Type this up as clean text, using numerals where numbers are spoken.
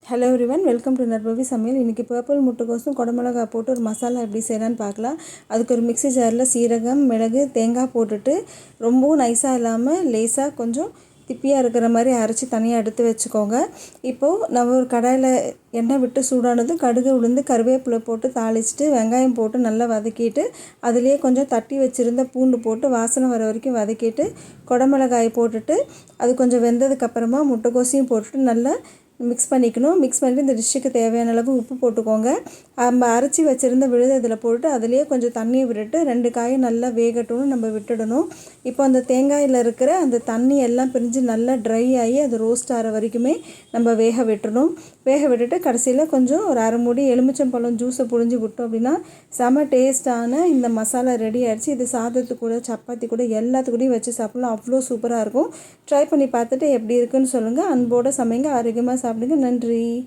Hello everyone, welcome to நர்பவி சமையல். இன்றைக்கி purple முட்டைக்கோசும் குடமிளகா போட்டு ஒரு மசாலா எப்படி செய்யலான்னு பார்க்கலாம். அதுக்கு ஒரு மிக்ஸி ஜாரில் சீரகம், மிளகு, தேங்காய் போட்டுட்டு ரொம்பவும் நைஸாக இல்லாமல் லேசாக கொஞ்சம் திப்பியாக இருக்கிற மாதிரி அரைச்சி தனியாக எடுத்து வச்சுக்கோங்க. இப்போது நம்ம ஒரு கடாயில் எண்ணெய் விட்டு சூடானதும் கடுகு, உளுந்து, கருவேப்பிலை போட்டு தாளிச்சிட்டு வெங்காயம் போட்டு நல்லா வதக்கிட்டு அதுலேயே கொஞ்சம் தட்டி வச்சுருந்த பூண்டு போட்டு வாசனை வர வரைக்கும் வதக்கிட்டு குடமிளகாய் போட்டுட்டு அது கொஞ்சம் வெந்ததுக்கப்புறமா முட்டைக்கோசையும் போட்டுட்டு நல்லா மிக்ஸ் பண்ணிக்கணும். மிக்ஸ் பண்ணிவிட்டு இந்த டிஷ்ஷுக்கு தேவையான அளவு உப்பு போட்டுக்கோங்க. நம்ம அரைச்சி வச்சுருந்த விழுது இதில் போட்டு அதுலேயே கொஞ்சம் தண்ணியை விட்டுட்டு 2 காயும் நல்லா வேகட்டும்னு நம்ம விட்டுடணும். இப்போ அந்த தேங்காயில் இருக்கிற அந்த தண்ணி எல்லாம் பிரிஞ்சு நல்லா ட்ரை ஆகி அது ரோஸ்ட் ஆகிற வரைக்குமே நம்ம வேக விட்டுறணும். வேக விட்டுட்டு கடைசியில் கொஞ்சம் ஒரு அரை மூடி எலுமிச்சம்பழம் ஜூஸை புழிஞ்சு விட்டோம் அப்படின்னா செம டேஸ்ட்டான இந்த மசாலா ரெடி ஆகிடுச்சு. இது சாதத்து கூட, சப்பாத்தி கூட, எல்லாத்துக்கூடையும் வச்சு சாப்பிட்லாம். அவ்வளோ சூப்பராக இருக்கும். ட்ரை பண்ணி பார்த்துட்டு எப்படி இருக்குன்னு சொல்லுங்கள். அன்போடு சமைங்க, ஆரோக்கியமாக சாப்பிடுங்க. நன்றி.